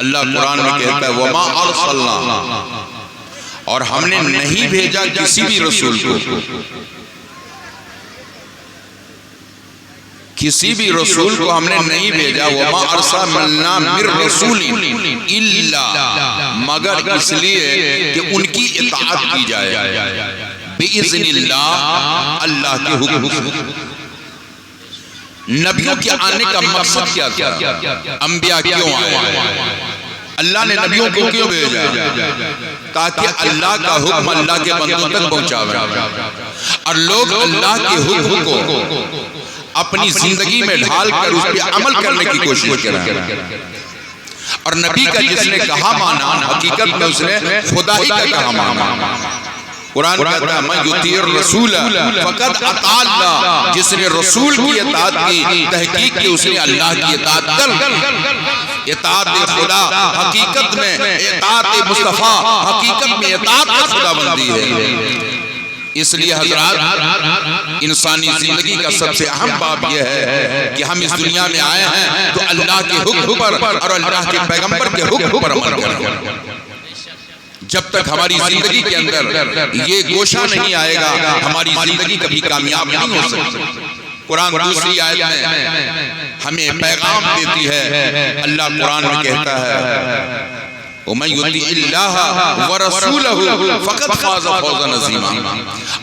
اللہ قرآن میں کہتا ہے وَمَا أَرْسَلْنَا، اور ہم نے نہیں بھیجا کسی بھی رسول کو، کسی بھی رسول کو ہم نے نہیں بھیجا وَمَا أَرْسَلْنَا مِن رَسُولٍ إِلَّا، مگر اس لیے کہ ان کی اطاعت کی جائے بِإِذْنِ اللَّهِ، اللہ کے حکم سے۔ نبیوں کے آنے کا مقصد کیا تھا؟ انبیاء کیوں آئے؟ اللہ نے نبیوں کو کیوں بھیجا؟ تاکہ اللہ کا حکم اللہ کے بندوں تک پہنچاوے اور لوگ اللہ کے حکم کو اپنی زندگی میں ڈھال کر اس پہ عمل کرنے کی کوشش کریں۔ اور نبی کا جس نے کہا مانا، حقیقت میں اس نے خدا ہی کا کہا مانا۔ قرآن کہتا ہے مَن یُطِیعِ الرَّسُولَ فَقَدْ اَطَاعَ اللَّهَ، جس نے رسول کی اطاعت کی، تحقیق کی اس نے اللہ کی اطاعت کر۔ اطاعت خدا حقیقت میں، اطاعت مصطفیٰ حقیقت میں اطاعت خدا بندی ہے۔ اس لیے حضرات انسانی زندگی کا سب سے اہم باب یہ ہے کہ ہم اس دنیا میں آئے ہیں تو اللہ کے حکم پر اور اللہ کے پیغمبر کے حکم پر عمل کریں۔ جب تک ہماری زندگی کے اندر یہ گوشہ نہیں آئے گا، ہماری زندگی کبھی کامیاب نہیں ہو سکتی۔ قرآن دوسری آیت میں ہمیں پیغام دیتی ہے، اللہ قرآن میں کہتا ہے وَمَن يُطِعِ اللَّهَ وَرَسُولَهُ فَقَدْ فَازَ فَوْزًا عَظِيمًا۔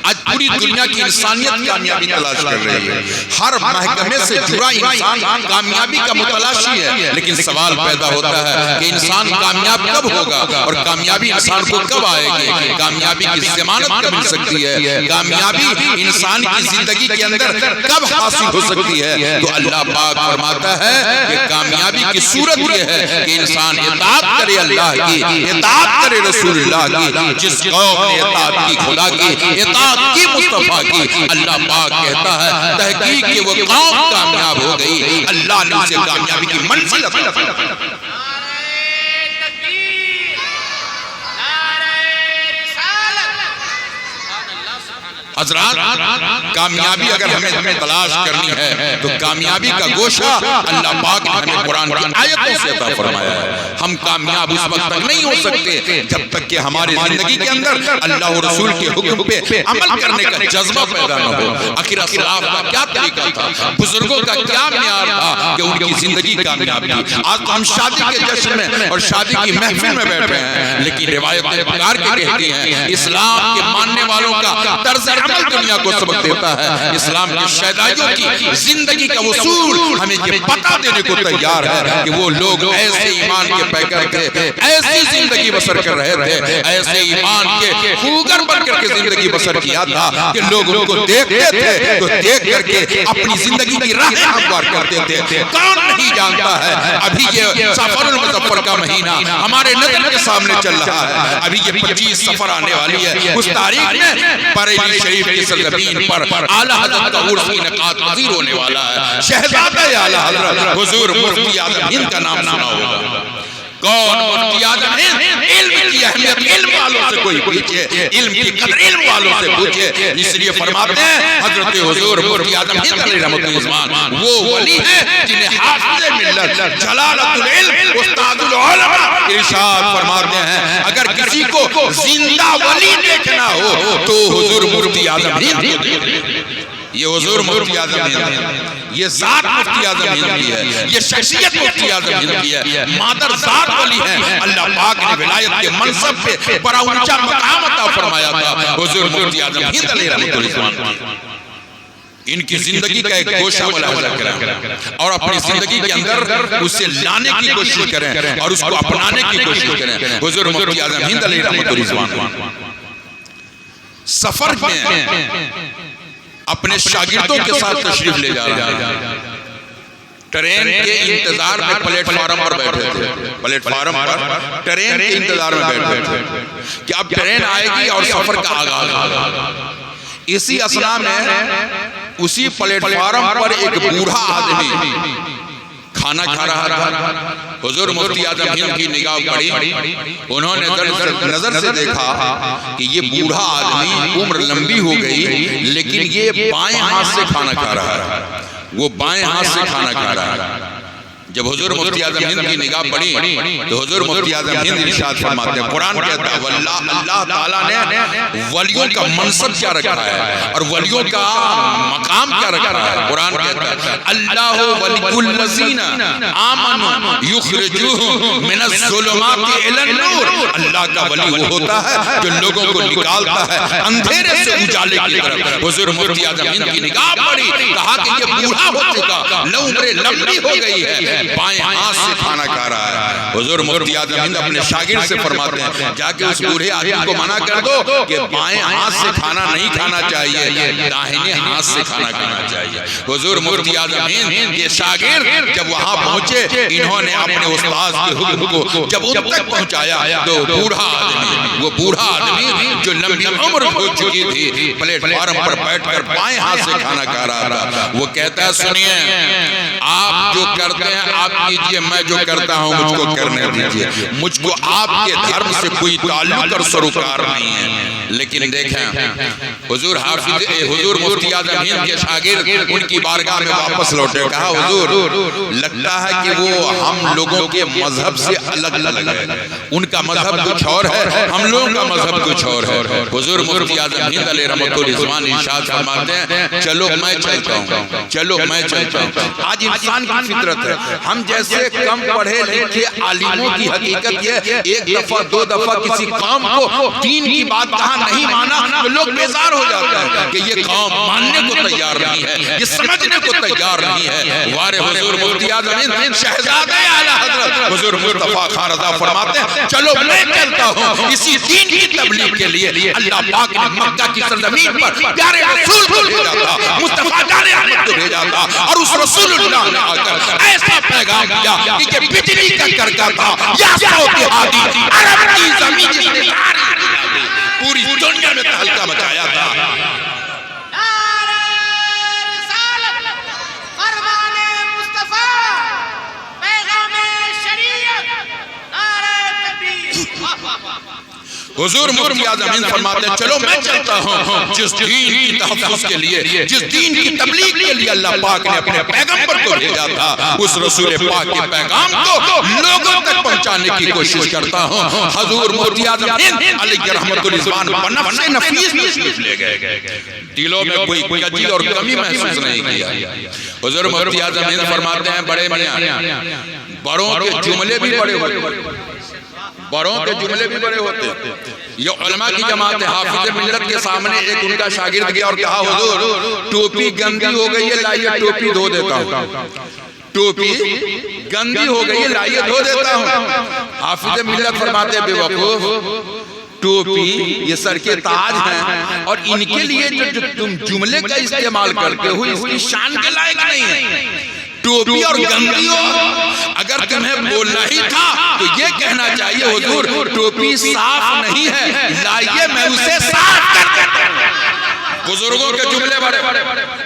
آج پوری دنیا کی انسانیت کامیابی تلاش کر رہی ہے، ہر محکمے سے جڑا انسان کامیابی کا متلاشی ہے، لیکن سوال پیدا ہوتا ہے کہ انسان کامیاب کب ہوگا اور کامیابی انسان کو کب آئے گی؟ کامیابی کی ضمانت کب مل سکتی ہے؟ کامیابی انسان کی زندگی کے اندر کب حاصل ہو سکتی ہے؟ تو اللہ پاک فرماتا ہے کہ کامیابی کی صورت یہ ہے کہ انسان اطاعت کرے اللہ کی، اطاعت کرے رسول اللہ کی۔ جس قوم نے اطاعت کی خدا کی، اطاعت کی مصطفیٰ کی، اللہ پاک کہتا ہے تحقیق کہ وہ قوم کامیاب ہو گئی، اللہ نے اسے کامیابی کی منزل عطا فرمائی۔ حضرات کامیابی اگر ہمیں تلاش کرنی ہے تو کامیابی کا گوشہ اللہ پاک نے ہمیں قرآن کی آیتوں سے عطا فرمایا ہے۔ ہم کامیاب اس وقت تک نہیں ہو سکتے جب تک کہ ہماری زندگی کے اندر اللہ و رسول کے حکم پہ عمل کرنے کا جذبہ پیدا نہ ہو۔ آخر اسلاف کا کیا طریقہ تھا، بزرگوں کا کیا معیار تھا کہ ان کی زندگی کامیاب تھی۔ آج تو ہم شادی کے جشن میں اور شادی کی محفل میں بیٹھے ہیں، لیکن روایتیں پکار کے کہتی ہیں اسلام کے ماننے والوں کا طرز عمل دنیا کو سبق دیتا ہے۔ اسلام کے شہدائیوں کی زندگی کا اصول ہمیں یہ بتا دینے کو تیار ہے کہ وہ لوگ ایسے ایمان کے پیکر تھے، ایسی زندگی بسر کر رہے تھے، ایسے ایمان کے خوگر بن کر کے زندگی بسر کیا تھا کہ لوگ ان کو دیکھتے تھے تو دیکھ کر کے اپنی زندگی کی راہیں ہموار کرتے تھے۔ کون نہیں جانتا ہے ابھی یہ صفر المظفر کا مہینہ ہمارے نظر کے سامنے چل رہا ہے، ابھی یہ 25 صفر آنے والی ہے۔ اس تاریخ میں بریلی شریف کی سرزمین پر اعلیٰ حضرت کا عرس انعقاد پذیر ہونے والا ہے۔ شہزادہ اعلیٰ حضرت حضور مفتی اعظم ہند کا نام سنا ہوگا۔ کون مفتی اعظم ہند؟ علم کی اہمیت علم والوں سے کوئی پوچھے، علم کی قدر علم والوں سے پوچھے۔ اس لیے فرماتے ہیں حضرت حضور مفتی اعظم ہند علیہ رحمۃ اللہ وہ ولی ہیں جنہیں حافظ ملت، جلالت العلم، استاد العلماء ارشاد فرماتے ہیں اگر کسی کو زندہ ولی دیکھنا ہو تو حضور مفتی اعظم ہند، یہ حضور مفتی اعظم ہند، یہ ذات مفتی اعظم ہند کی ہے، یہ شخصیت مفتی اعظم ہند کی ہے، مادر ذات ولی ہیں۔ اللہ پاک نے ولایت کے منصب پہ بڑا اونچا مقام عطا فرمایا تھا حضور مفتی اعظم ہند علیہ رحمۃ اللہ۔ ان کی زندگی کا ایک گوشہ ملاحظہ کریں اور اپنی زندگی کے اندر اسے لانے کی کوشش کریں اور اس کو اپنانے کی کوشش کریں۔ حضور مفتی اعظم ہند علیہ رحمۃ اللہ سفر میں اپنے شاگردوں کے ساتھ تشریف لے جا رہے ہیں۔ ٹرین کے انتظار میں پلیٹ فارم پر بیٹھے تھے، پلیٹ فارم پر ٹرین کے انتظار میں بیٹھے تھے کہ اب ٹرین آئے گی اور سفر کا آغاز ہوگا۔ اسی اثنا میں اسی پلیٹ فارم پر ایک بوڑھا آدمی کھانا کھا رہا تھا۔ حضور مفتی اعظم ہند کی نگاہ پڑی، انہوں نے نظر سے دیکھا کہ یہ بوڑھا آدمی عمر لمبی ہو گئی لیکن یہ بائیں ہاتھ سے کھانا کھا رہا ہے، وہ بائیں ہاتھ سے کھانا کھا رہا ہے۔ جب حضور مفتی اعظم ہند کی نگاہ پڑی تو حضور مفتی اعظم ہند ارشاد فرماتے ہیں، قرآن کہتا ہے واللہ اللہ تعالیٰ نے ولیوں کا منصب کیا رکھا ہے اور ولیوں کا مقام کیا رکھا ہے. قرآن کہتا ہے اللہ ولی الذین آمنوا یخرجوہم من الظلمات الی النور. اللہ کا ولی وہ ہوتا ہے جو لوگوں کو نکالتا ہے اندھیرے سے اجالے کی طرف. حضور مفتی اعظم ہند کی نگاہ پڑی، کہا کہ یہ بوڑھا ہو چکا، عمریں لمبی ہو گئی ہے، بائیں ہاتھ سے کھانا کھا رہا ہے. حضور مفتی اعظم ہند اپنے شاگرد سے فرماتے ہیں جا کے اس بوڑھے آدمی کو منع کر دو کہ بائیں ہاتھ سے کھانا نہیں کھانا چاہیے، داہنے ہاتھ سے کھانا کھانا چاہیے. حضور مفتی اعظم ہند کے شاگرد جب وہاں پہنچے، انہوں نے اپنے استاد کے حکم کو جب ان تک پہنچایا تو وہ بوڑھا آدمی جو لمبی عمر ہو چکی تھی پلیٹ فارم پر بیٹھ کر بائیں ہاتھ سے کھانا کھا رہا تھا. وہ کہتا ہے سنیے، آپ جو کرتے ہیں آپ کیجئے، میں جو کرتا ہوں مجھ کو کرنے دیجئے، مجھ کو آپ کے دھرم سے کوئی تعلق اور سروکار نہیں ہے. لیکن دیکھیں حضور مفتی اعظم ہند کے شاگرد ان کی بارگاہ میں واپس لوٹے، کہا حضور لگتا ہے کہ وہ ہم لوگوں کے مذہب سے الگ الگ ہے، ان کا مذہب کچھ اور ہے، ہم لوگوں کا مذہب کچھ اور ہے. حضور مفتی اعظم ہند علیہ رحمۃ الرضوان ارشاد فرماتے ہیں چلو میں چلتا ہوں، چلو میں چلتا ہوں. آج انسان کی فطرت ہے، ہم جیسے کم پڑھے لکھے عالموں کی حقیقت یہ ایک دفعہ دو دفعہ کسی قوم کو دین کی بات کہاں نہیں مانا تو لوگ بیزار ہو جاتا ہے کہ یہ قوم ماننے کو تیار نہیں ہے، یہ سمجھنے کو تیار نہیں ہے. ہمارے حضور مفتی اعظم ہند شہزادہ اعلی حضرت حضور مصطفیٰ خان رضا فرماتے ہیں چلو میں چلتا ہوں اسی دین کی تبلیغ کے لیے. اللہ پاک نے مکہ کی سرزمین پر پیارے رسول کو بھیجا تھا، مصطفیٰ جان احمد کو بھیجا تھا، اور اس رسول اللہ نے آ کر ایسا پیغام دیا کہ بجلی کا کرکا تھا یا صوت ہادی عرب کی زمین جس نے پوری دنیا میں تہلکہ مچایا تھا. حضور مفتی اعظم ہند فرماتے ہیں چلو میں چلتا ہوں جس دین کی تحفظ کے لیے، جس دین کی تبلیغ کے لیے اللہ پاک نے اپنے پیغمبر کو بھیجا تھا، اس رسول پاک کے پیغام کو لوگوں تک پہنچانے کی کوشش کرتا ہوں. حضور مفتی اعظم ہند علیہ رحمۃ الرضوان بنفس نفیس تشریف لے گئے، دلوں میں کوئی کجی اور کمی محسوس نہیں کیا. حضور مفتی اعظم ہند فرماتے ہیں بڑے میاں بڑوں کے جملے بھی بڑے ہوتے، بڑوں کے جملے بھی بڑے ہوتے. یہ علماء کی جماعت حافظ ملت کے سامنے ایک ان کا شاگرد گیا اور کہا حضور ٹوپی گندی ہو گئی ہے، لائیے ٹوپی دھو دیتا ہوں، ٹوپی گندی ہو گئی ہے لائیے دھو دیتا ہوں. حافظ ملت فرماتے بے وقوف، ٹوپی یہ سر کے تاج ہیں اور ان کے لیے جو تم جملے کا استعمال کرتے ہو اس کی شان کے لائق نہیں ہے. ٹوپی اور گندی ہو، اگر تمہیں بولنا ہی تھا تو یہ کہنا چاہیے حضور ٹوپی صاف نہیں ہے، لائیے میں اسے صاف کر دیتا ہوں. بزرگوں کے جملے بڑے،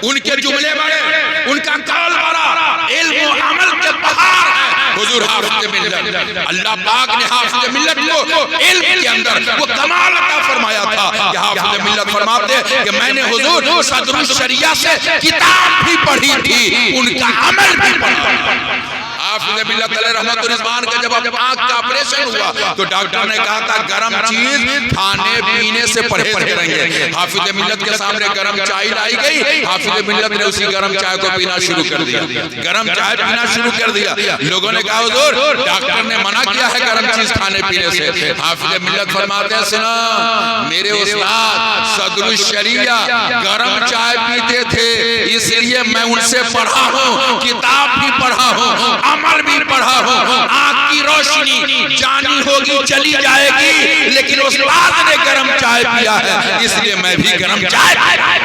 ان کے جملے بڑے، ان کا قول بڑا، علم و عمل کے پہاڑ ہے. حضور حافظ ملت، اللہ پاک نے حافظ ملت کو علم کے اندر وہ کمال عطا فرمایا تھا کہ حافظ ملت فرماتے کہ میں نے حضور صدر الشریعہ سے کتاب بھی پڑھی تھی، ان کا عمل بھی پڑھا. حافظ ملت علیہ رحمۃ الرضوان کا جب آنکھ کا آپریشن ہوا تو ڈاکٹر نے کہا تھا گرم چیز کھانے پینے سے پرہیز کریں گے. حافظ ملت کے سامنے گرم چائے لائی گئی، حافظ ملت نے اسی گرم چائے کو پینا شروع کر دیا، گرم چائے پینا شروع کر دیا. لوگوں نے کہا حضور ڈاکٹر نے منع کیا ہے گرم چیز کھانے پینے سے. حافظ ملت فرماتے ہیں سنا میرے استاد صدر الشریعہ گرم چائے پیتے تھے، اس لیے میں ان سے پڑھا ہوں، کتاب بھی پڑھا ہوں، عمل بھی پڑھا ہوں. آنکھ کی روشنی جانی ہوگی چلی جائے گی، لیکن استاد نے گرم چائے پیا ہے اس لیے میں بھی گرم چائے پیا.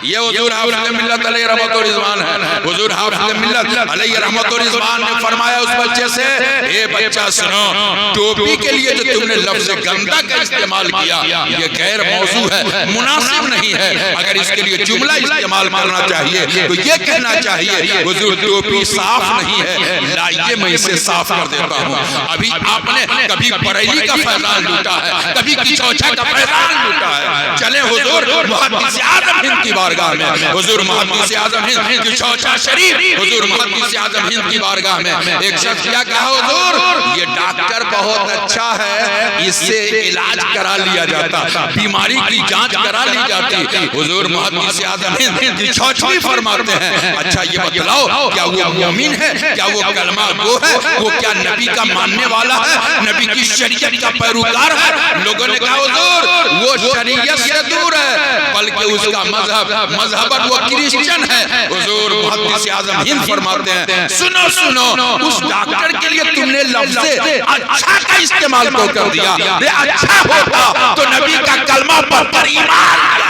یہ حضور حافظ ملت علیہ رحمۃ الرضوان ہے. حضور حافظ ملت علیہ رحمۃ الرضوان نے فرمایا اس بچے سے اے بچہ سنو، ٹوپی کے لیے جو تم نے لفظ گندا کا استعمال کیا یہ غیر موضوع ہے، مناسب نہیں ہے. اگر اس کے لیے جملہ استعمال کرنا چاہیے تو یہ کہنا چاہیے حضور ٹوپی صاف نہیں ہے، لائیے میں اسے صاف کر دیتا ہوں. ابھی آپ نے کبھی بریلی کا فیضان لوٹا ہے، کبھی کچوچھا کا فیضان لوٹا ہے. چلیں حضور محدث اعظم ہند کی بات بارگاہ میں حضور محدث اعظم ہند کی شوچا شریف حضور محدث اعظم ہند کی بارگاہ میں ایک شخص کیا کہا حضور یہ ڈاکٹر بہت اچھا ہے اس سے علاج کرا لیا جاتا بیماری کی جانچ کرا لی جاتی حضور محدث اعظم ہند کی شوچی فرماتے ہیں اچھا یہ بتلاؤ کیا وہ مومن ہے کیا وہ کلمہ گو ہے وہ کیا نبی کا ماننے والا ہے نبی کی شریعت کا پیروکار ہے لوگوں نے کہا حضور وہ شریعت سے دور ہے بلکہ اس کا مذہب وہ کرسچن ہے حضور محدث اعظم ہند فرماتے ہیں سنو سنو اس ڈاکٹر کے لیے تم نے لفظ اچھا کا استعمال تو کر دیا اچھا ہوتا تو نبی کا کلمہ پڑھ کر ایمان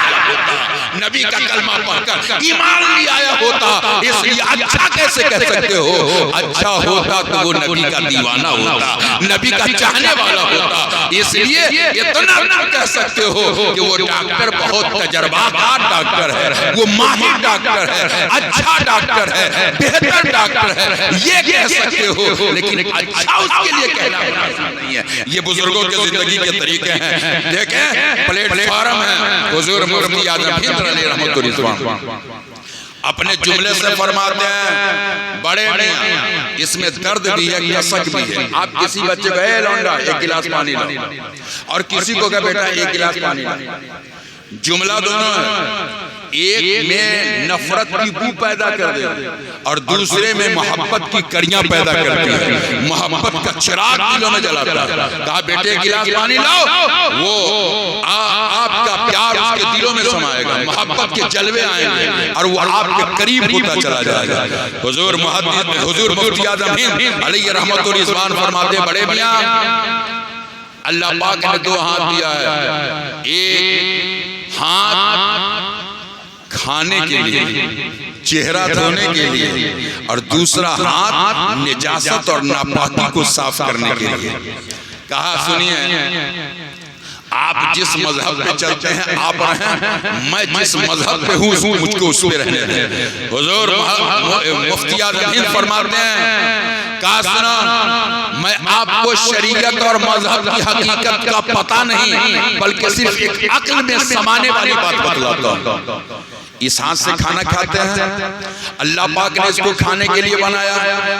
نبی کا کلمہ پڑھ کر ایمان لے آیا ہوتا اس لیے اچھا کیسے کہہ سکتے ہو اچھا ہوتا تو وہ نبی کا دیوانہ ہوتا نبی کا چاہنے والا ہوتا اس لیے اتنا نہ کہہ سکتے ہو کہ وہ ڈاکٹر بہت تجربہ کار ڈاکٹر ہے وہ ماہر ڈاکٹر ہے اچھا ڈاکٹر ہے بہتر ڈاکٹر ہے یہ کہہ سکتے ہو لیکن اچھا اس کے لیے کہنا نہیں ہے یہ بزرگوں کے زندگی کے طریقے ہیں دیکھیں پلیٹ فارم ہے حضور مفتی اعظم ہند علیہ رحمت الرضوان اپنے جملے سے فرماتے ہیں بڑے میاں اس میں درد بھی ہے کسک بھی ہے آپ کسی بچے کو اے لونڈا ایک گلاس پانی لاؤ اور کسی کو کہا بیٹا ایک گلاس پانی لاؤ جملہ دونوں ہے ایک میں نفرت کی بو پیدا کر دے اور دوسرے میں محبت کی کڑیاں پیدا کرتی ہے محبت کا چراغ دلوں میں جلاتا ہے کہا بیٹے گلاس پانی لاؤ وہ آپ کا پیار اس کے دلوں میں سمائے گا محبت کے جلوے آئیں گے اور وہ آپ کے قریب ہوتا چلا جائے گا حضور مفتی اعظم ہند علیہ رحمت الرضوان فرماتے ہیں بڑے میاں اللہ پاک نے دو ہاتھ دیا ہے ایک ہاتھ کھانے کے لیے چہرہ دھونے کے لیے اور دوسرا ہاتھ نجاست اور ناپاکی کو صاف کرنے کے لیے کہا سنیے آپ جس مذہب پہ چلتے ہیں آپ رہیں میں جس مذہب پہ ہوں مجھ کو اس پہ رہنے دیں حضور مفتی اعظم ہند فرماتے ہیں کہا سنا میں آپ کو شریعت اور مذہب کی حقیقت کا پتہ نہیں بلکہ صرف ایک عقل میں سمانے والی بات بتلاتا ہوں اس ہاتھ سے کھانا کھاتے ہیں اللہ پاک نے اس کو کھانے کے لیے بنایا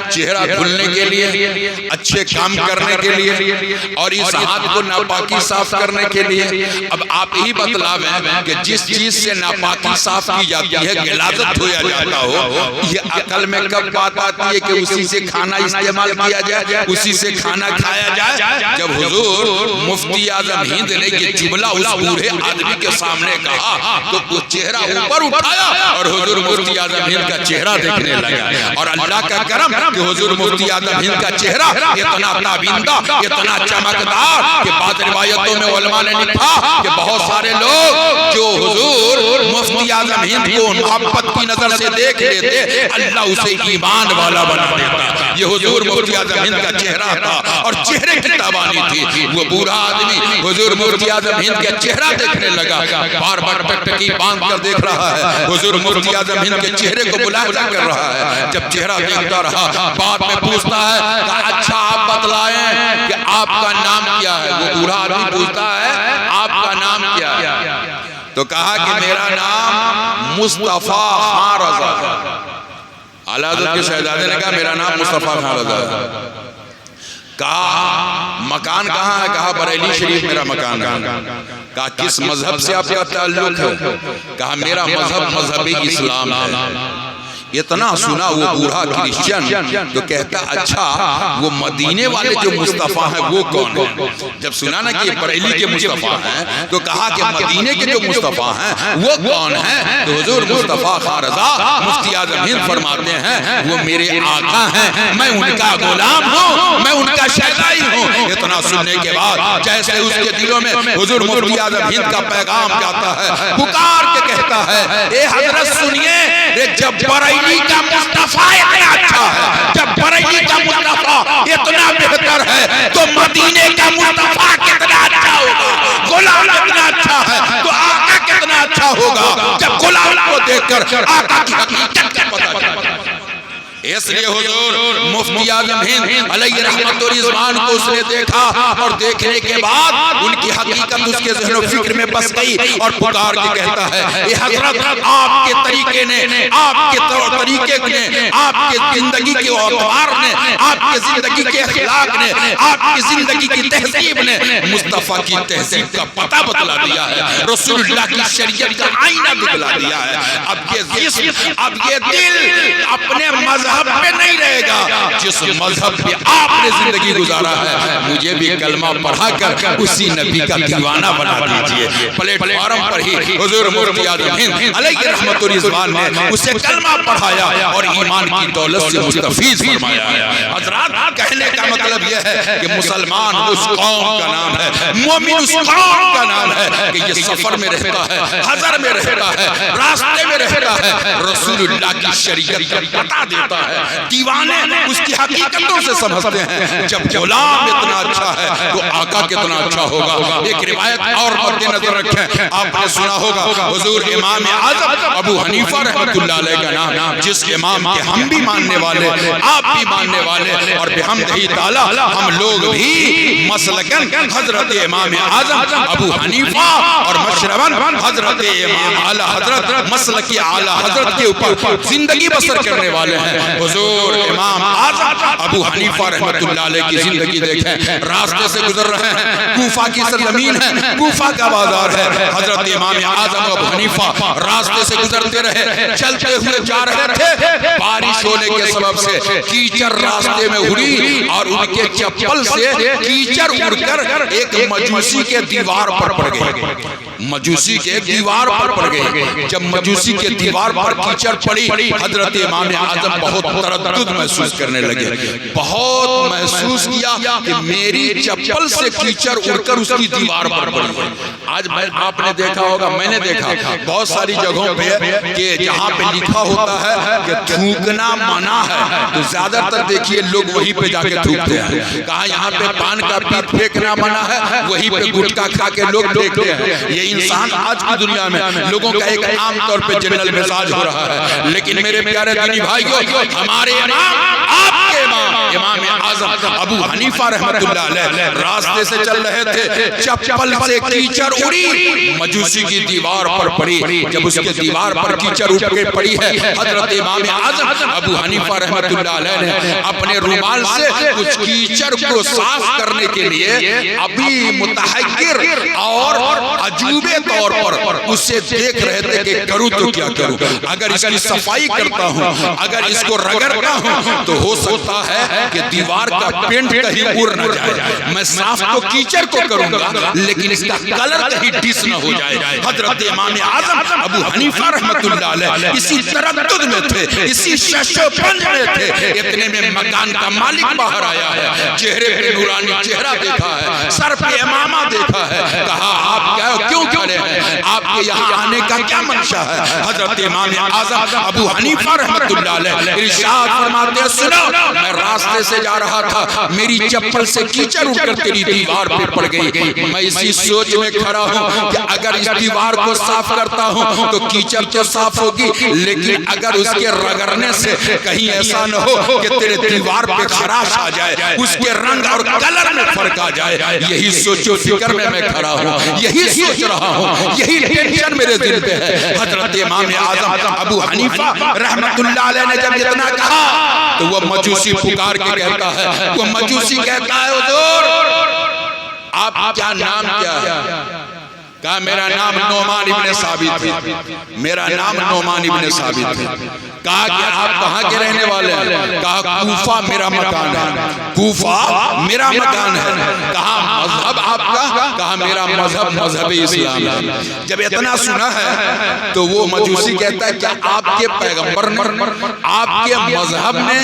چہرہ دھلنے کے لیے اچھے کام کرنے کے لیے اور اس ہاتھ کو ناپاکی صاف کرنے کے لیے اب آپ ہی بتلاویں کہ جس چیز سے ناپاکی صاف کی جاتی ہے غلاظت دھویا جاتا ہو یہ عقل میں کب بات آتی ہے کہ اسی سے کھانا استعمال کیا جائے اسی سے کھانا کھایا جائے جب حضور مفتی اعظم ہند نے یہ جملہ اس بوڑھے آدمی کے سامنے کہا تو وہ چہرہ اوپر اٹھایا اور حضور مفتی اعظم ہند کا چہرہ دیکھنے لگا اور اللہ کا کرم کہ حضور مفتی اعظم ہند کا چہرہ اتنا تابندہ اتنا چمکدار کہ بعض روایتوں میں علماء نے لکھا کہ بہت سارے لوگ جو حضور مفتی اعظم ہند کو محبت کی نظر سے دیکھ لیتے اللہ اسے ایمان والا بنا دیتا یہ حضور مفتی اعظم ہند کا چہرہ تھا اور چہرے کی تابانی تھی وہ بوڑھا آدمی حضور مفتی اعظم ہند کا چہرہ دیکھنے لگا بار بار ٹکٹکی باندھ کر دیکھ رہا ہے حضور مفتی اعظم ہند کے چہرے کو ملاحظہ کر رہا ہے جب چہرہ دیکھتا رہا بعد میں پوچھتا ہے کہ اچھا آپ بتلائیں کہ آپ کا نام کیا ہے وہ بوڑھا آدمی پوچھتا ہے آپ کا نام کیا ہے تو کہا کہ میرا نام مصطفیٰ خان رضا ہے اعلیٰ حضرت کے شہزادے نے کہا میرا نام مصطفیٰ خان رضا ہے کہا مکان کہاں ہے کہا بریلی شریف میرا مکان ہے کہا کس مذہب سے آپ کا تعلق ہے کہا میرا مذہب مذہب اسلام ہے اتنا سنا وہ بوڑھا کرسچن تو کہتا اچھا وہ مدینے والے جو مصطفیٰ ہیں وہ کون ہیں جب سنا نا کہ بریلی کے مصطفیٰ ہیں تو کہا کہ مدینے کے جو مصطفیٰ ہیں وہ کون ہیں تو حضور مصطفیٰ خان رضا مفتی اعظم ہند فرماتے ہیں وہ میرے آقا ہیں میں ان کا غلام ہوں میں ان کا شہزائی ہوں اتنا سننے کے بعد جیسے اس کے دلوں میں حضور مفتی اعظم ہند کا پیغام جاتا ہے پکار کے کہتا ہے اے حضرت سنیے جب بریلی کا مصطفیٰ اتنا اچھا ہے جب بریلی کا مصطفیٰ اتنا بہتر ہے تو مدینے کا مصطفیٰ کتنا اچھا ہوگا غلام کتنا اچھا ہے تو آقا کتنا اچھا ہوگا جب غلام کو دیکھ کر آقا کی حقیقت کا پتہ چلتا ہے اس لیے حضور مفتی اعظم ہند علیہ رحمت و رضوان کو اس نے دیکھا اور دیکھنے کے بعد ان کی حقیقت اس کے ذہن و فکر میں بس گئی اور پکار کے کہتا ہے اے حضرت آپ کے طریقے نے، آپ کے طریقے نے، آپ کے زندگی کے اعتبار نے، آپ کے زندگی کے اخلاق نے، آپ کی زندگی کی تہذیب نے مصطفیٰ کی تہذیب کا پتہ بتلا دیا ہے، رسول اللہ کی شریعت کا آئینہ دکھلا دیا ہے۔ اب یہ جسم، اب یہ دل اپنے مذہب پہ نہیں رہے گا جس مذہب پہ آپ نے زندگی گزارا ہے۔ مجھے بھی کلمہ پڑھا کر اسی نبی کا دیوانہ بنا دیجئے۔ پلیٹ فارم پر ہی حضور مفتی اعظم ہند علیہ رحمت و رضوان نے اسے کلمہ پڑھایا اور ایمان کی دولت سے مستفیض فرمایا۔ حضرات کہنے کا مطلب یہ ہے کہ مسلمان اس قوم کا نام ہے، مومن اس قوم کا نام ہے کہ یہ سفر میں رہتا ہے، حضر میں رہتا ہے، راستے میں رہتا ہے، رسول اللہ کی شریعت کا پتہ دیتا ہے۔ دیوانے اس کی حقیقتوں سے سمجھتے ہیں جب غلام اتنا اچھا ہے تو آقا کتنا اچھا ہوگا۔ ایک روایت اور مد نظر رکھیں، آپ نے سنا ہوگا حضور امام اعظم ابو حنیفہ رحمۃ اللہ علیہ کا نام، جس امام کے ہم بھی ماننے والے، آپ بھی ماننے والے، اور بحمدہ تعالی ہم لوگ بھی مسلکن حضرت امام اعظم ابو حنیفہ اور مشربن حضرت امام اعلی حضرت مسلکی اعلی حضرت کے اوپر زندگی بسر کرنے والے ہیں۔ حضور امام اعظم ابو حنیفہ رحمۃ اللہ علیہ کی زندگی دیکھیں، راستے سے گزر رہے ہیں، کوفہ کی سرزمین ہے، کوفہ کا بازار ہے، حضرت امام اعظم ابو حنیفہ راستے سے گزرتے رہے، چلتے ہوئے جا رہے تھے، بارش ہونے کے سبب سے کیچڑ راستے میں اڑی اور ان کے چپل سے کیچڑ اڑ کر ایک مجوسی کے دیوار پر پڑ گئی، مجوسی کے ایک دیوار پر پڑ گئی۔ جب مجوسی کے دیوار پر کیچڑ پڑی، حضرت امام اعظم بہت تردد محسوس کرنے لگے، بہت محسوس کیا کہ میری چپل سے کیچڑ اڑ کر اس کی دیوار پر پڑی۔ آج آپ نے دیکھا ہوگا، میں نے دیکھا بہت ساری جگہوں پہ کہ جہاں پہ لکھا ہوتا ہے کہ تھوکنا منع ہے تو زیادہ تر دیکھیے لوگ وہیں پہ جا کے تھوکتے ہیں۔ کہا یہاں پہ پان کا پیپ پھینکنا منع ہے، وہیں پہ گٹکا کھا کے لوگ پھینکتے ہیں۔ یہ انسان آج کی دنیا میں لوگوں کا ایک عام طور پہ جنرل مزاج ہو رہا ہے، لیکن میرے پیارے دینی بھائیوں، ہمارے امام، آپ کے امام اعظم ابو حنیفہ رحمۃ اللہ علیہ راستے سے چل رہے تھے، چپل سے کیچڑ اڑی، مجوسی کی دیوار پر پڑی۔ جب اس کے دیوار پر کیچڑ اڑ کے پڑی ہے، حضرت امام اعظم ابو حنیفہ رحمۃ اللہ علیہ نے اپنے رومال سے اس کیچڑ کو صاف کرنے کے لیے ابھی متحیر اور عجوبے طور پر اسے دیکھ رہے تھے کہ کروں تو کیا کروں، اگر اس کی صفائی کرتا ہوں، اگر اس کو رگڑتا ہوں تو ہو سکتا ہے کہ دیوار کا پینٹ کہیں اڑ نہ جائے، میں صاف تو کیچڑ کو کروں گا لیکن اس کا کلر کہیں ڈس نہ ہو جائے۔ حضرت امام اعظم ابو حنیفہ رحمۃ اللہ علیہ اسی تردد میں تھے، اسی شش و پنج میں تھے، اتنے میں مکان کا مالک باہر آیا ہے، چہرے پہ نورانی چہرہ دیکھا ہے، سر پہ امامہ دیکھا ہے، کہا آپ کیوں کھڑے ہیں، آپ کے یہاں آنے کا کیا منشا ہے؟ حضرت امام اعظم ابو حنیفہ رحمۃ اللہ علیہ ارشاد فرماتے ہیں سنو، میں راستے سے جا رہا تھا، میری چپل سے کیچڑ اڑ کر تیری دیوار پہ پڑ گئی، میں اسی سوچ میں کھڑا ہوں کہ اگر اس دیوار کو صاف کرتا ہوں تو کیچڑ تو صاف ہوگی، لیکن اگر اس کے رگڑنے سے کہیں ایسا نہ ہو کہ تیرے دیوار پہ خراش آ جائے، اس کے رنگ اور کلر میں فرق آ جائے، یہی سوچ و فکر میں میں کھڑا ہوں، یہی سوچ رہا ہوں، یہی ٹینشن میرے دل پہ ہے۔ حضرت امام اعظم ابو حنیفہ رحمۃ اللہ علیہ نے جب اتنا کہا تو وہ مجوسی پکار کے کہتا ہے، وہ مجوسی کہتا ہے حضور آپ کیا نام کیا ہے؟ کہا میرا نام نعمان ابن ثابت ہے، میرا نام نعمان ابن ثابت ہے۔ کہا کہ آپ کہاں کے رہنے والے ہیں؟ کہا کوفہ میرا مکان ہے، کوفہ میرا مکان ہے۔ کہا مذہب آپ کا؟ کہا میرا مذہب مذہب اسلام ہے۔ جب اتنا سنا ہے تو وہ مجوسی کہتا ہے کیا آپ کے پیغمبر نے، آپ کے مذہب نے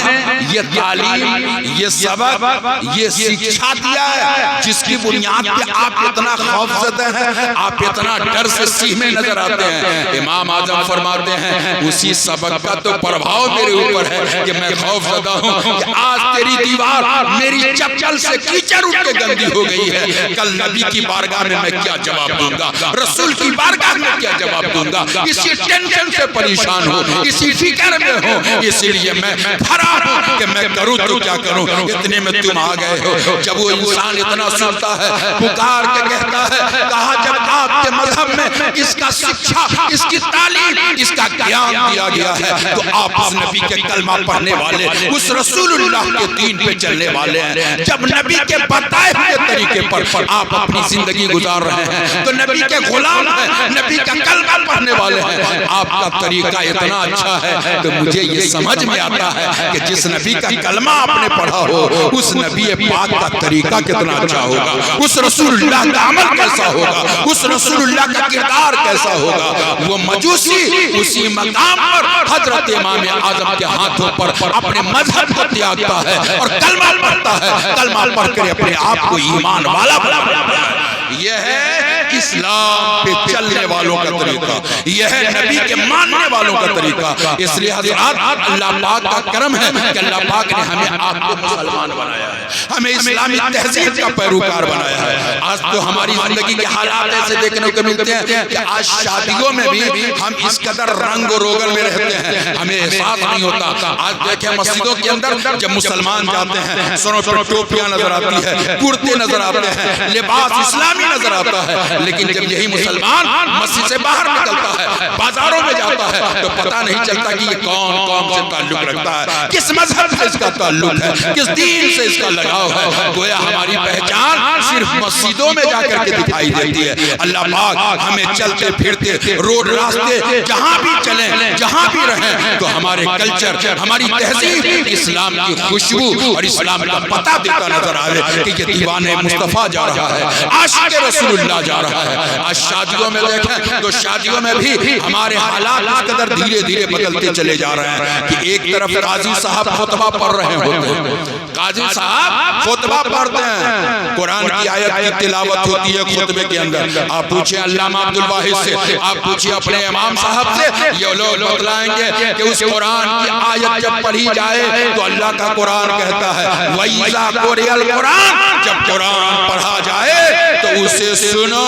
یہ تعلیم، یہ سبق، یہ سکھا دیا ہے جس کی بنیاد پہ آپ اتنا خوف زدہ ہیں، آپ اتنا ڈر سے سیمے نظر آتے ہیں؟ امام اعظم فرماتے ہیں اسی سبق کا تو پربھاؤ میرے اوپر ہے کہ میں خوف زدہ ہوں کہ آج تیری دیوار میری چپل سے کیچڑ اڑ کے گندی ہو گئی ہے، کل نبی کی بارگاہ میں میں کیا جواب دوں گا، رسول کی بارگاہ میں کیا جواب دوں گا، اسی ٹینشن سے پریشان ہوں، اسی فکر میں ہوں، اسی لیے میں بھرا ہوں کہ میں کروں تو کیا کروں۔ اتنے میں تم آ گئے ہو۔ جب وہ انسان اتنا سنتا ہے، پکار کے کہتا ہے، کہا جب آپ کے مذہب میں اس کا شکشا، اس کی تعلیم، اس کا گیان دیا گیا ہے تو آپ اس نبی کے کلمہ پڑھنے والے، اس رسول اللہ کے دین پہ چلنے والے ہیں۔ جب نبی کے بتائے ہوئے طریقے پر آپ اپنی زندگی گزار رہے ہیں تو نبی کے غلام ہیں، نبی کا کلمہ پڑھنے والے ہیں، آپ کا طریقہ اتنا اچھا ہے تو مجھے یہ سمجھ میں آتا ہے کہ جس نبی کا کلمہ آپ نے پڑھا ہو اس نبی پاک کا طریقہ کتنا اچھا ہوگا، اس رسول اللہ کا عمل کیسا ہوگا، اس رسول اللہ کا کردار کیسا ہوگا۔ وہ مجوسی اسی مقام پر حضرت امام اعظم کے ہاتھوں پر اپنے مذہب کو تیاگتا ہے اور کلمہ پڑھتا ہے، کلمہ پڑھ کر اپنے آپ کو ایمان والا بناتا ہے۔ یہ ہے اسلام پہ چلنے والوں کا طریقہ، یہ ہے نبی کے ماننے والوں کا طریقہ۔ اس لیے حضرات اللہ پاک کا کرم ہے کہ اللہ پاک نے ہمیں آپ کو مسلمان بنایا ہے، ہمیں اسلامی تہذیب کا پیروکار بنایا ہے۔ آج تو ہماری زندگی کے حالات ایسے دیکھنے کو ملتے ہیں کہ آج شادیوں میں بھی ہم اس قدر رنگ و روگن میں رہتے ہیں، ہمیں احساس نہیں ہوتا۔ آج دیکھیں مسجدوں کے اندر جب مسلمان جاتے ہیں سروں پر ٹوپیاں نظر آتی ہے، کرتے نظر آتے ہیں، لباس اسلامی نظر آتا ہے، لیکن جب یہی مسلمان مسجد سے باہر نکلتا ہے، بازاروں میں جاتا ہے تو پتہ نہیں چلتا کہ یہ کون قوم سے تعلق رکھتا ہے، کس مذہب سے اس کا تعلق ہے، کس دین سے اس کا لگاؤ ہے۔ گویا ہماری پہچان صرف مسجدوں میں جا کر کے دکھائی دیتی ہے۔ اللہ پاک ہمیں چلتے پھرتے روڈ راستے جہاں بھی چلیں، جہاں بھی رہیں تو ہمارے کلچر، ہماری تہذیب اسلام کی خوشبو اور اسلام کا پتہ دیتا نظر آئے کہ یہ دیوان مصطفیٰ جا رہا ہے، عاشق رسول اللہ جا رہا ہے۔ آج شادیوں میں دیکھیں تو شادیوں میں بھی ہمارے حالات اس قدر دھیرے دھیرے بدلتے چلے جا رہے ہیں کہ ایک طرف قاضی صاحب خطبہ پڑھ رہے ہوتے ہیں، قاضی صاحب خطبہ پڑھتے ہیں، قرآن کی آیت کی تلاوت ہوتی ہے خطبے کے اندر۔ آپ پوچھیں علامہ عبدالواحد سے، آپ پوچھیں اپنے امام صاحب سے، یہ لوگ بتلائیں گے کہ اس قرآن کی آیت جب پڑھی جائے تو اللہ کا قرآن کہتا ہے وَإِذَا قُرِئَ الْقُرْآنُ، جب قرآن پڑھا جائے تو اسے سنو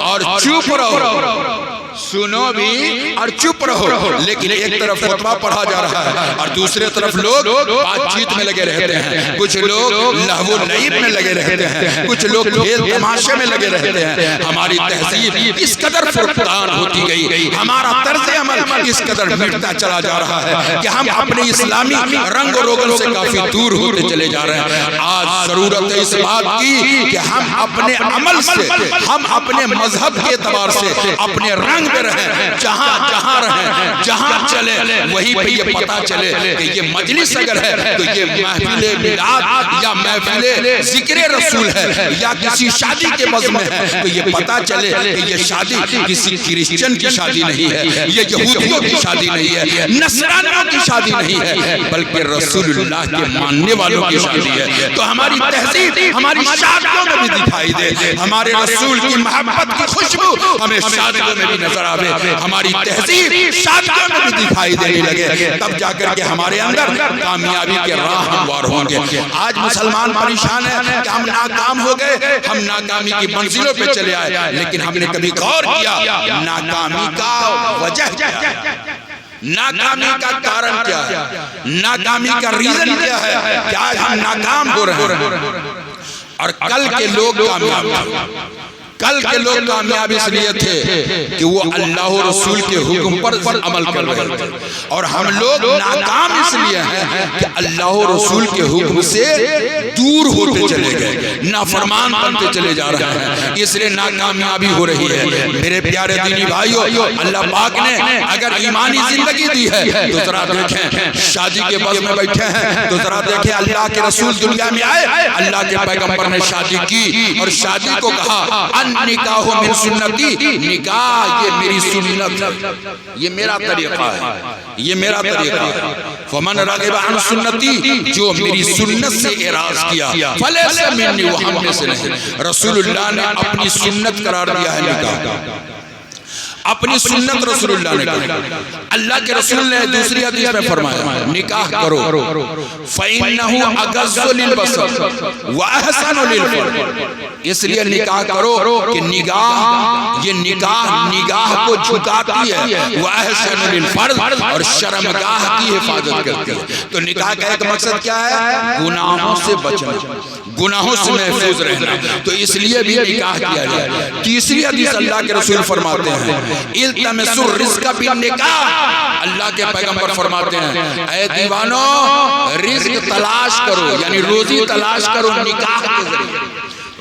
اور چپ رہو، سنو بھی اور چپ رہو۔ لیکن ایک طرف خطبہ پڑھا جا رہا ہے اور دوسرے طرف لوگ بات چیت میں لگے رہتے ہیں، کچھ لوگ لہو و لعب میں لگے رہتے ہیں، کچھ لوگ کھیل تماشے میں لگے رہتے ہیں۔ ہماری تہذیب اس قدر فرقان ہوتی گئی، ہمارا طرز عمل اس قدر مٹتا چلا جا رہا ہے کہ ہم اپنے اسلامی رنگ و روگن سے کافی دور ہوتے چلے جا رہے ہیں۔ آج ضرورت ہے اس بات کی کہ ہم اپنے عمل سے، ہم اپنے مذہب کے اعتبار سے اپنے رنگ میں رہیں، جہاں رہیں، جہاں چلیں، وہیں پہ یہ پتہ چلے کہ یہ مجلس اگر ہے تو یہ محفل میلاد یا محفل ذکر رسول ہے یا کسی شادی کے بزم میں ہے، تو یہ پتہ چلے کہ یہ شادی کسی کرسچن کی شادی نہیں ہے، یہ یہودیوں کی شادی نہیں ہے، نصرانیوں کی شادی نہیں ہے، بلکہ رسول اللہ کے ماننے والوں کی شادی ہے۔ تو ہماری تہذیب ہماری شادیوں میں بھی دکھائی دے، ہمارے رسول کی محبت کی خوشبو ہمیں شادیوں میں بھی نظر آوے، ہماری تہذیب شادیوں میں بھی دکھائی دینے لگے، تب جا کر کے ہمارے اندر کامیابی کے راہ ہموار ہوں گے۔ آج مسلمان پریشان ہے کہ ہم ناکام ہو گئے، ہم ناکامی کی منزلوں پہ چلے آئے، لیکن ہم نے کبھی غور کیا ناکامی کا وجہ کیا ہے، ناکامی کا کارن کیا ہے، ناکامی کا ریزن کیا ہے کہ آج ہم ناکام ہو رہے ہیں۔ اور کل کے لوگ کامیاب تھے، کل کے لوگ کامیاب اس لیے تھے کہ وہ اللہ و رسول کے حکم پر عمل کر رہے تھے، اور ہم لوگ ناکام اس لیے ہیں کہ اللہ و رسول کے حکم سے دور ہوتے چلے گئے، نافرمان بنتے چلے جا رہے ہیں، اس لیے ناکامیابی ہو رہی ہے۔ میرے پیارے دینی بھائیو، اللہ پاک نے اگر ایمانی زندگی دی ہے تو ذرا دیکھیں، شادی کے بز میں بیٹھے ہیں تو ذرا دیکھیں اللہ کے رسول دنیا میں آئے، اللہ کے پیغمبر نے شادی کی اور شادی کو کہا نکاح من سنتی، نکاح یہ میری سنت، یہ میرا طریقہ ہے، یہ میرا طریقہ ہے۔ فمن رغب عن سنتی، جو میری سنت سے اعراض کیا فلیس منی، وہ ہم میں سے نہیں۔ رسول اللہ نے اپنی سنت قرار دیا ہے نکاح، اپنی سنت رسول اللہ نے کہی. اللہ کے رسول نے دوسری حدیث میں فرمایا نکاح کرو فَإِنَّهُ أَغَضُّ لِلْبَصَرِ وَأَحْسَنُ لِلْفَرْجِ. اس لیے نکاح کرو کہ یہ نگاہ کو جھکاتی ہے وَأَحْسَنُ لِلْفَرْجِ اور شرمگاہ کی حفاظت کرتی ہے. تو نکاح کا ایک مقصد کیا ہے؟ گناہوں سے بچنا, گناہوں سے محفوظ رہنا. تو اس لیے بھی نکاح کیا گیا. تیسری حدیث اللہ کے رسول فرماتے ہیں التمسوا الرزق بالنکاح. اللہ کے پیغمبر فرماتے ہیں اے دیوانو رزق تلاش کرو, یعنی روزی تلاش کرو نکاح کے ذریعے,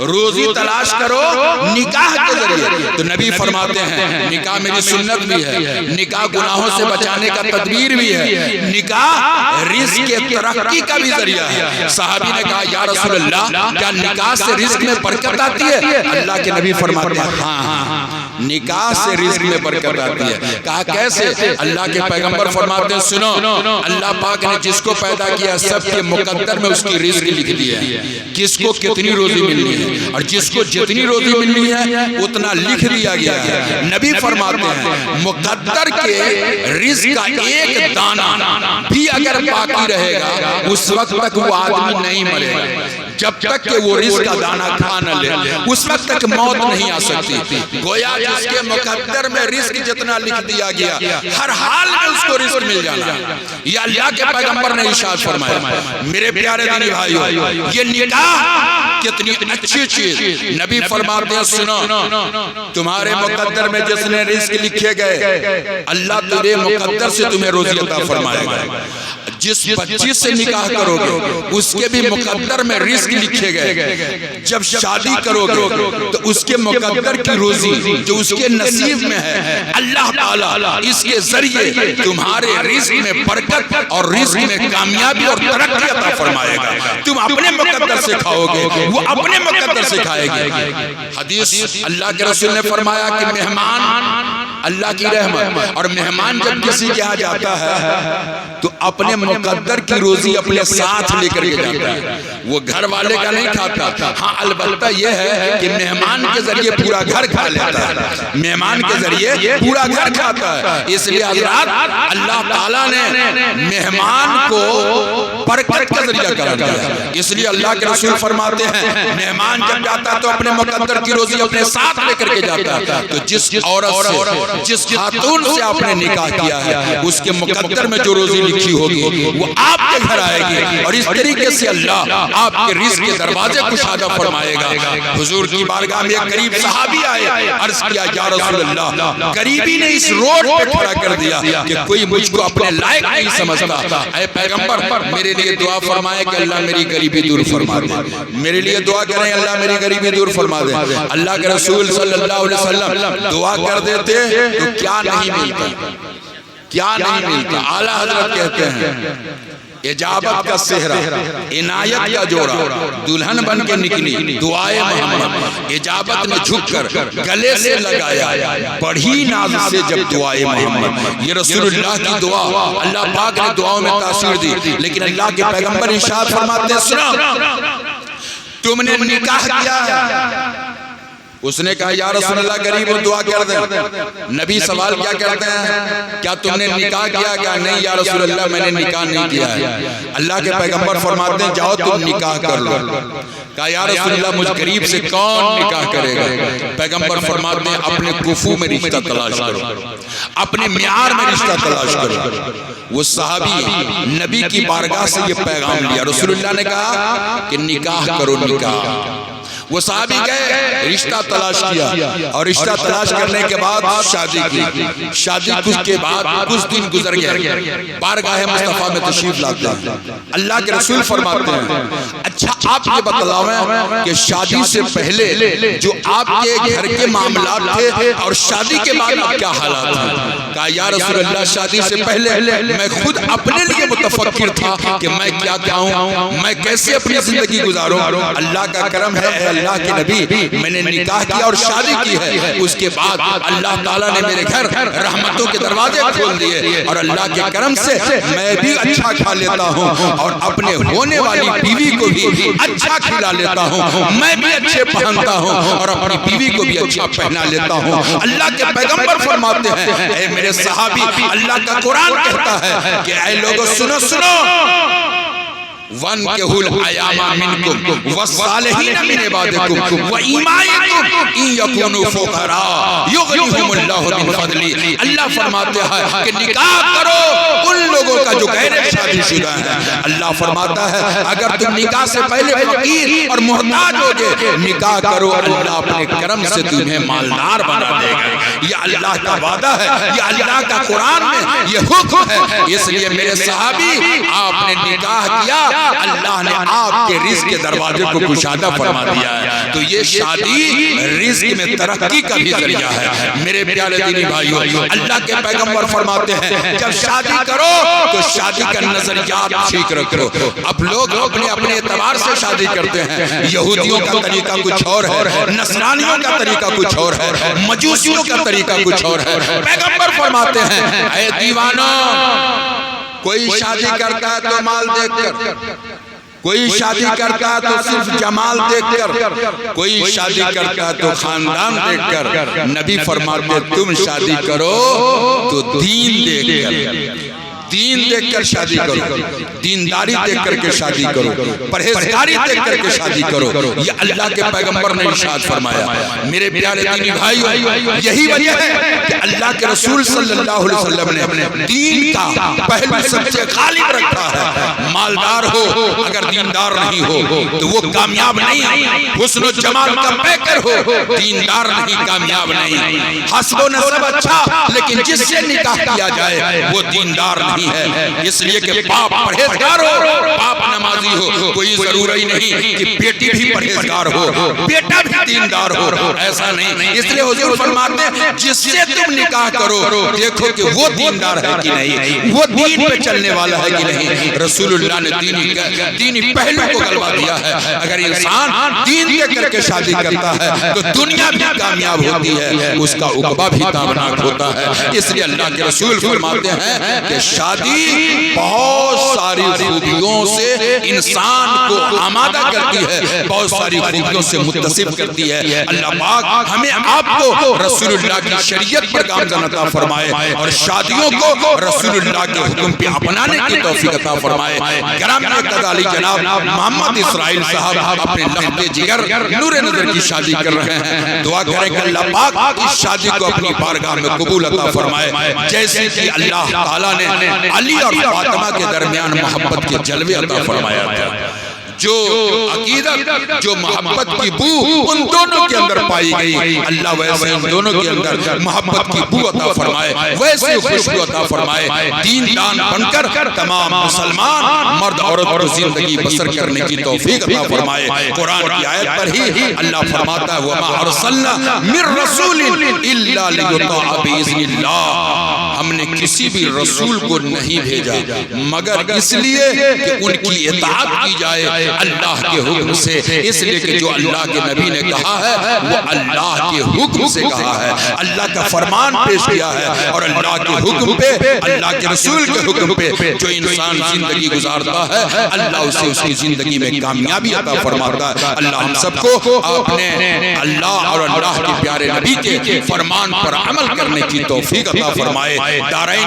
روزی تلاش کرو نکاح کے ذریعے. تو نبی فرماتے ہیں نکاح میری سنت بھی ہے, نکاح گناہوں سے بچانے کا تدبیر بھی ہے, نکاح رزق کے ترقی کا بھی ذریعہ ہے. صحابی نے کہا یا رسول اللہ کیا نکاح سے رزق میں برکت آتی ہے؟ اللہ کے نبی فرماتے ہیں ہاں نکاح سے رزق میں برکت آتی ہے. کہا کیسے؟ اللہ کے پیغمبر فرماتے ہیں سنو, اللہ پاک نے جس کو پیدا کیا سب کے مقدر میں اس کی رزق لکھ دی ہے, کس کو کتنی روزی ملنی ہے اور جس کو جتنی روزی ملنی ہے اتنا لکھ دیا گیا ہے. نبی فرماتے ہیں مقدر کے رزق کا ایک دانہ بھی اگر باقی رہے گا اس وقت تک وہ آدمی نہیں مرے گا. جب تک کہ وہ رزق کا دانہ کھا نہ لے اس وقت تک موت نہیں آ سکتی. گویا جس کے مقدر میں رزق جتنا لکھ دیا گیا ہر حال میں اس کو رزق مل جانا. یہ اللہ کے پیغمبر نے ارشاد فرمایا. میرے پیارے دینی بھائیو یہ نکاح کتنی اچھی چیز. نبی فرماتے ہیں سنو تمہارے مقدر میں جس نے رزق لکھے گئے اللہ تیرے مقدر سے تمہیں روزی عطا فرمائے گا. جس بچی سے نکاح کرو گے اس کے بھی مقدر میں رزق لکھے گئے. جب شادی کرو گے تو اس کے مقدر کی روزی جو اس کے نصیب میں ہے اللہ تعالی اس کے ذریعے تمہارے رزق میں برکت اور رزق میں کامیابی اور ترقی عطا فرمائے گا. تم اپنے مقدر سے کھاؤ گے وہ اپنے مقدر سے کھائے گی. حدیث اللہ کے رسول نے فرمایا کہ مہمان اللہ کی رحمت, اور مہمان جب کسی کے ہاں جاتا ہے تو اپنے مقدر کی روزی اپنے ساتھ لے کر کے جاتا ہے. وہ گھر والے کا نہیں کھاتا. ہاں البتہ یہ ہے کہ مہمان کے ذریعے پورا گھر کھا لیتا ہے, مہمان کے ذریعے پورا گھر کھاتا ہے. اس لیے حضرات اللہ تعالیٰ نے مہمان کو برکت کا ذریعہ قرار دیا. اس لیے اللہ کے رسول فرماتے ہیں مہمان جب جاتا تو اپنے مقدر کی روزی اپنے ساتھ لے کر کے جاتا. تو جس عورت سے جس خاتون سے آپ نے نکاح کیا ہے اس کے مقدر میں جو روزی لکھی ہوگی وہ آپ کے گھر آئے گی, اور اس طریقے سے اللہ آپ کے رزق کے دروازے کشادہ فرمائے گا. حضور کی بارگاہ میں ایک غریب صحابی آئے, عرض کیا یا رسول اللہ غریبی نے اس روڈ پہ کھڑا کر دیا کہ کوئی مجھ کو اپنے لائق نہیں سمجھتا. اے پیغمبر میرے لیے دعا فرمائے کہ اللہ میری غریبی دور فرما دے. میرے لیے دعا کریں اللہ میری غریبی دور فرما دے. اللہ کے رسول صلی اللہ علیہ وسلم دعا کر دیتے تو کیا نہیں ملتا, کیا نہیں ملتا. اعلیٰ حضرت کہتے ہیں اجابت کا صحرا عنایت کا جوڑا دلہن بن کے نکلی دعائے محمد. اجابت نے جھک کر گلے سے لگایا بڑھی ناز سے جب دعائے محمد. یہ رسول اللہ کی دعا اللہ پاک نے دعاؤں میں تاثیر دی. لیکن اللہ کے پیغمبر ارشاد فرماتے ہیں سنو تم نے نکاح کیا. اس نے کہا یا رسول اللہ غریب ہو دعا کر دیں. نبی سوال کیا کرتے ہیں کیا تم نے نکاح کیا؟ کیا نہیں یا رسول اللہ میں نے نکاح نہیں کیا ہے. اللہ کے پیغمبر فرماتے ہیں جاؤ تم نکاح کر لو. کہا یا رسول اللہ مجھ غریب سے کون نکاح کرے گا؟ پیغمبر فرماتے ہیں اپنے کفو میں رشتہ تلاش کرو, اپنے معیار میں رشتہ تلاش کرو. وہ صحابی نبی کی بارگاہ سے یہ پیغام لیا. رسول اللہ نے کہا کہ نکاح کرو نکاح. وہ صحابی گئے رشتہ تلاش کیا اور رشتہ تلاش کرنے کے بعد شادی کی. شادی کے بعد کچھ دن گزر گئے, بارگاہ مصطفیٰ میں تشریف لاتے ہیں. اللہ کے رسول فرماتے ہیں اچھا آپ یہ بتلاؤیں کہ شادی سے پہلے جو آپ کے گھر کے معاملات تھے اور شادی کے بعد آپ کیا حالات ہیں. کہا یا رسول اللہ شادی سے پہلے میں خود اپنے لیے متفکر تھا کہ میں کیا کھاؤں, میں کیسے اپنی زندگی گزاروں. اللہ کا کرم ہے اللہ کے نبی میں نے نکاح کیا اور شادی کی ہے، اس کے بعد اللہ تعالیٰ نے میرے گھر رحمتوں کے دروازے کھول دیے اور اللہ کے کرم سے میں بھی اچھا کھا لیتا ہوں اور اپنے ہونے والی بیوی کو بھی اچھا کھلا لیتا ہوں، میں بھی اچھے پہنتا ہوں اور اپنی بیوی کو بھی اچھا پہنا لیتا ہوں۔ اللہ کے پیغمبر فرماتے ہیں اے میرے صحابی، اللہ کا قرآن کہتا ہے کہ اے لوگوں سنو سنو، وَانْكِحُوا الْأَيَامَ مِنْكُمْ وَالصَّالِحِينَ مِنْ عِبَادِكُمْ وَإِمَائِكُمْ إِنْ يَكُونُوا فُقَرَاءَ يُغْنِهُمُ اللَّهُ مِنْ فَضْلِهِ۔ اللہ فرماتے ہیں کہ نکاح کرو ان لوگوں کا جو غیر شادی شدہ ہیں۔ اللہ فرماتا ہے اگر تم نکاح سے پہلے فقیر اور محتاج ہوگے، نکاح کرو، اللہ اپنے کرم سے تمہیں مالدار بنا دے گا۔ یہ اللہ کا وعدہ ہے، یہ اللہ کا قرآن میں یہ حکم ہے۔ اس لیے میرے صحابی، آپ نے نکاح کیا، اللہ نے آپ کے رزق کے دروازے کو کشادہ فرما دیا ہے۔ تو یہ شادی رزق میں ترقی کا بھی ذریعہ ہے۔ میرے پیارے دینی بھائیوں، اللہ کے پیغمبر فرماتے ہیں جب شادی کرو تو شادی کا نظریات ٹھیک رکھو۔ اب لوگ اپنے اپنے اعتبار سے شادی کرتے ہیں، یہودیوں کا طریقہ کچھ اور ہے، نصرانیوں کا طریقہ کچھ اور ہے، مجوسیوں کا طریقہ کچھ اور ہے۔ پیغمبر فرماتے ہیں اے دیوانوں، کوئی شادی کرتا ہے تو مال دیکھ کر، کوئی شادی کرتا ہے تو صرف جمال دیکھ کر، کوئی شادی کرتا ہے تو خاندان دیکھ کر۔ نبی فرماتے تم شادی کرو تو دین دیکھ کر، دین دیکھ کر شادی کرو، دینداری دیکھ کر کے شادی کرو، پرہیزگاری دیکھ کر کے شادی کرو۔ یہ اللہ کے پیغمبر نے ارشاد فرمایا۔ میرے پیارے دینی بھائیوں، یہی وجہ ہے کہ اللہ کے رسول صلی اللہ علیہ وسلم نے دین کا پہلو سب سے غالب رکھا ہے۔ مالدار ہو اگر دیندار نہیں ہو تو وہ کامیاب نہیں، حسن و جمال کا پیکر ہو، دیندار نہیں، کامیاب نہیں۔ حسب و نسب اچھا لیکن جس سے نکاح کیا جائے وہ دیندار نہیں ہے۔ اس لیے کہ باپ پرہیزگار ہو، باپ نمازی ہو، کوئی ضروری نہیں کہ بیٹی بھی پرہیزگار ہو، بیٹا بھی دیندار ہو، ایسا نہیں۔ اس لیے حضور فرماتے ہیں جس سے تم نکاح کرو دیکھو کہ وہ دیندار ہے کہ نہیں، وہ دین پہ چلنے والا ہے کہ نہیں۔ رسول اللہ نے دینی پہلو کو غلبہ دیا ہے۔ اگر انسان دین دے کر کے شادی کرتا ہے تو دنیا بھی کامیاب ہوتی ہے، اس کا عقبہ بھی تابناک ہوتا ہے۔ اس لیے اللہ کے رسول فرماتے ہیں کہ شادی بہت ساری خوبیوں سے انسان کو آمادہ کرتی ہے، بہت ساری خوبیوں سے متصف کرتی ہے۔ اللہ پاک ہمیں آپ کو رسول اللہ کی شریعت پر گامزن عطا فرمائے اور شادیوں کو رسول اللہ کے حکم پہ اپنانے کی توفیق عطا فرمائے۔ گرامی قدالی جناب محمد اسرائیل صاحب اپنے لخت جگر نور نظر کی شادی کر رہے ہیں۔ دعا کریں کہ اللہ پاک اس شادی کو اپنی بارگاہ میں قبول عطا فرمائے، جیسے کہ اللہ تعالیٰ نے علی اور فاطمہ کے درمیان محبت کے جلوے عطا فرمایا تھا۔ جو عقیدت، جو محبت کی بو ان دونوں کے اندر پائی گئی، اللہ ویسے ان دونوں کے اندر محبت کی بو عطا فرمائے، ویسے خوشبو عطا فرمائے۔ دین دان بن کر تمام مسلمان مرد عورت کو زندگی بسر کرنے کی توفیق عطا فرمائے۔ قرآن کی آیت پر ہی اللہ فرماتا ہے وَمَا أَرْسَلْنَا مِن رَّسُولٍ إِلَّا لِيُطَاعَ بِإِذْنِ اللَّهِ۔ ہم نے کسی بھی رسول کو نہیں بھیجا مگر اس لیے کہ ان کی اطاعت کی جائے اللہ کے حکم سے۔ اس لیے کہ جو اللہ کے نبی نے کہا ہے وہ اللہ کے حکم سے کہا ہے، اللہ کا فرمان پیش کیا ہے، اور اللہ کے حکم پہ، اللہ کے رسول کے حکم پہ جو انسان زندگی گزارتا ہے اللہ اسے اس کی زندگی میں کامیابی عطا فرماتا ہے۔ اللہ ہم سب کو اپنے اللہ اور اللہ کے پیارے نبی کے فرمان پر عمل کرنے کی توفیق عطا فرمائے۔ دارین